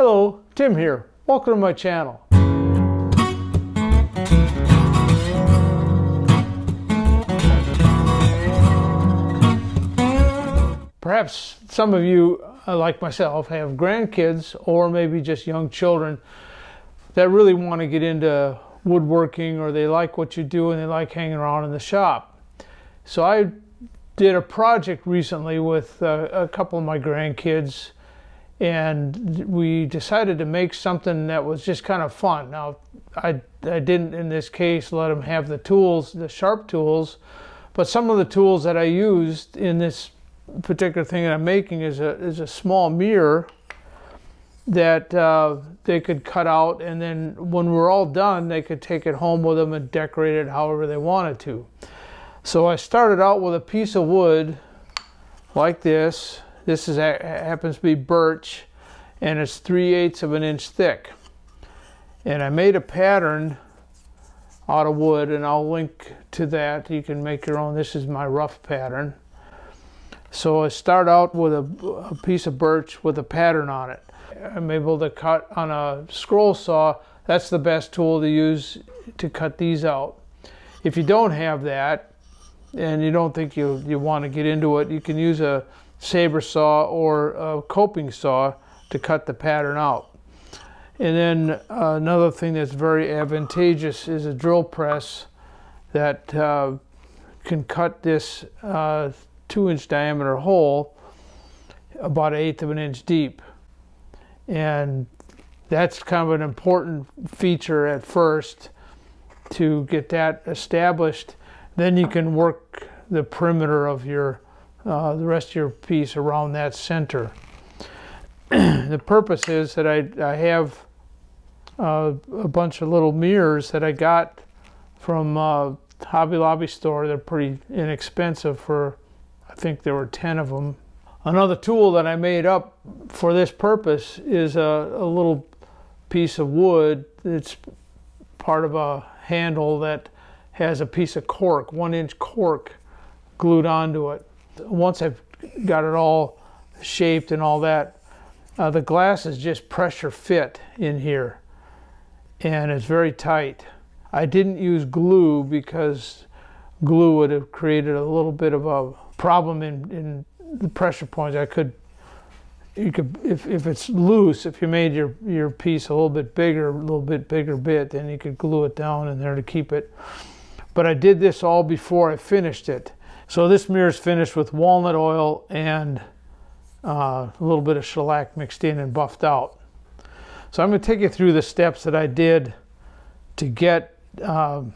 Hello, Tim here. Welcome to my channel. Perhaps some of you, like myself, have grandkids or maybe just young children that really want to get into woodworking, or they like what you do and they like hanging around in the shop. So I did a project recently with a couple of my grandkids, and we decided to make something that was just kind of fun. Now, I didn't in this case let them have the tools, the sharp tools, but some of the tools that I used in this particular thing that I'm making is a small mirror that they could cut out, and then when we're all done, they could take it home with them and decorate it however they wanted to. So I started out with a piece of wood like this. This happens to be birch, and it's 3/8 of an inch thick. And I made a pattern out of wood, and I'll link to that. You can make your own. This is my rough pattern. So I start out with a piece of birch with a pattern on it. I'm able to cut on a scroll saw. That's the best tool to use to cut these out. If you don't have that, and you don't think you want to get into it, you can use a saber saw or a coping saw to cut the pattern out. And then another thing that's very advantageous is a drill press that can cut this 2-inch diameter hole about 1/8 of an inch deep. And that's kind of an important feature at first to get that established. Then you can work the perimeter of your the rest of your piece around that center. The purpose is that I have a bunch of little mirrors that I got from Hobby Lobby store. They're pretty inexpensive for, I think there were 10 of them. Another tool that I made up for this purpose is a little piece of wood. It's part of a handle that has a piece of cork, 1-inch cork glued onto it. Once I've got it all shaped and all that, the glass is just pressure fit in here, and it's very tight. I didn't use glue because glue would have created a little bit of a problem in the pressure points. You could, if it's loose, if you made your piece a little bit bigger bit, then you could glue it down in there to keep it. But I did this all before I finished it. So this mirror is finished with walnut oil and a little bit of shellac mixed in and buffed out. So I'm going to take you through the steps that I did to get the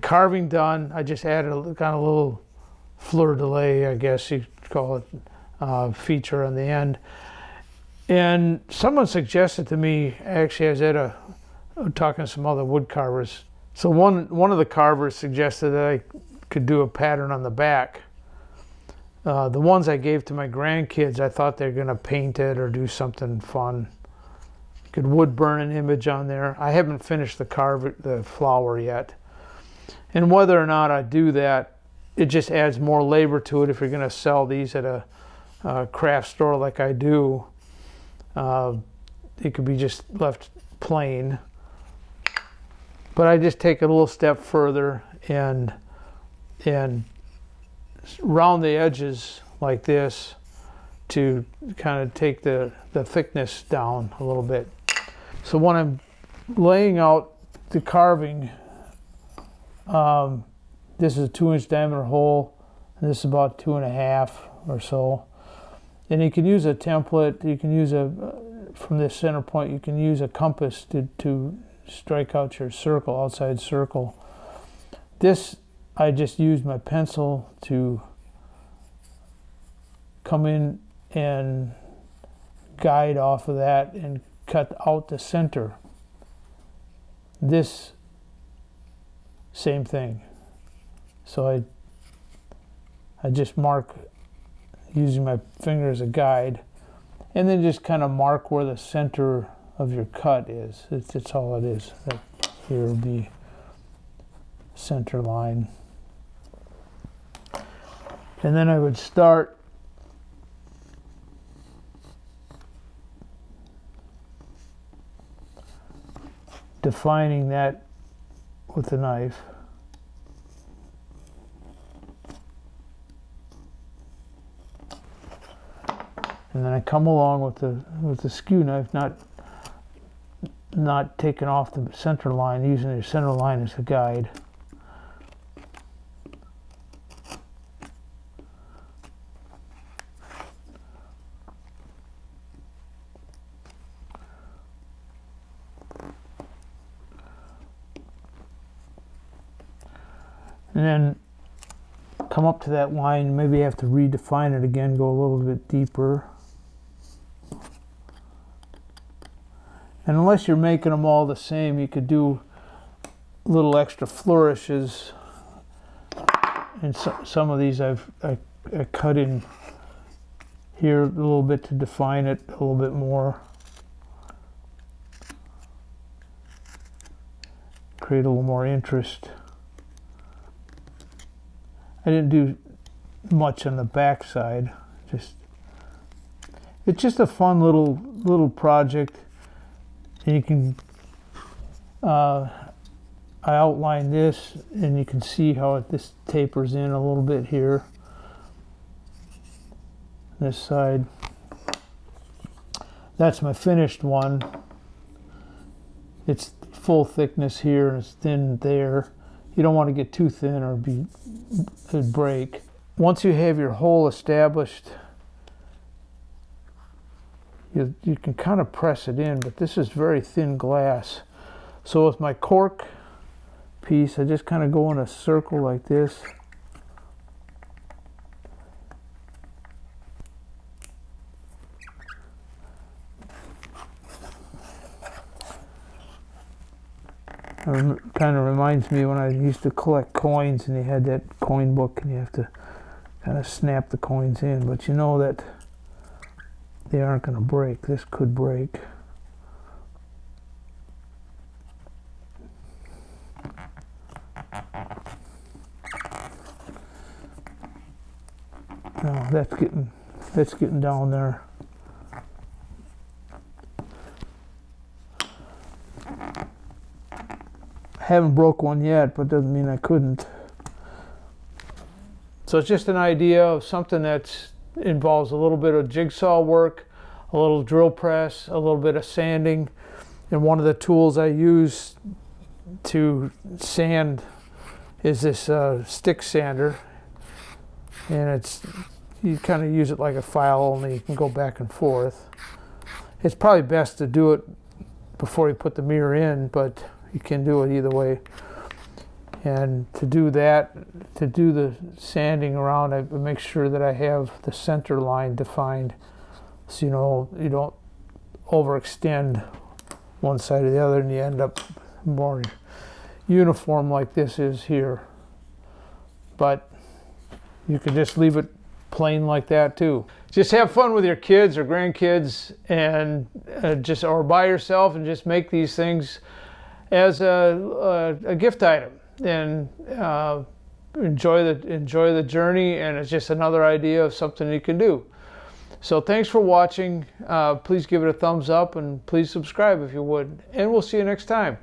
carving done. I just added a kind of little fleur-de-lis, I guess you could call it, feature on the end. And someone suggested to me, actually I was talking to some other wood carvers. So one of the carvers suggested that I could do a pattern on the back. The ones I gave to my grandkids, I thought they're going to paint it or do something fun. You could wood burn an image on there. I haven't finished the flower yet. And whether or not I do that, it just adds more labor to it. If you're going to sell these at a craft store like I do, it could be just left plain. But I just take it a little step further and round the edges like this to kind of take the thickness down a little bit. So when I'm laying out the carving, this is a 2-inch diameter hole, and this is about 2.5 or so. And you can use a template. You can use from this center point, you can use a compass to strike out your circle, outside circle. This, I just used my pencil to come in and guide off of that and cut out the center. This, same thing. So I just mark using my finger as a guide, and then just kind of mark where the center of your cut is. That's all it is. Here would be center line. And then I would start defining that with the knife. And then I come along with the skew knife, not taking off the center line, using the center line as a guide. And then come up to that line, maybe have to redefine it again, go a little bit deeper. And unless you're making them all the same, you could do little extra flourishes. And some of these I cut in here a little bit to define it a little bit more. Create a little more interest. I didn't do much on the back side. It's just a fun little project. And you can, I outline this, and you can see how this tapers in a little bit here. This side. That's my finished one. It's full thickness here and it's thin there. You don't want to get too thin or it'd break. Once you have your hole established, you can kind of press it in, but this is very thin glass. So with my cork piece, I just kind of go in a circle like this. It kind of reminds me when I used to collect coins and you had that coin book and you have to kind of snap the coins in, but you know that they aren't going to break. This could break. No, that's getting down there. I haven't broke one yet, but doesn't mean I couldn't. So it's just an idea of something that involves a little bit of jigsaw work, a little drill press, a little bit of sanding, and one of the tools I use to sand is this stick sander, and you kind of use it like a file, only you can go back and forth. It's probably best to do it before you put the mirror in, but you can do it either way. And to do that, to do the sanding around, I make sure that I have the center line defined, so you don't overextend one side or the other and you end up more uniform like this is here. But you can just leave it plain like that too. Just have fun with your kids or grandkids, and or by yourself, and just make these things as a gift item, and enjoy the journey. And it's just another idea of something you can do. So thanks for watching. Please give it a thumbs up and please subscribe if you would, and we'll see you next time.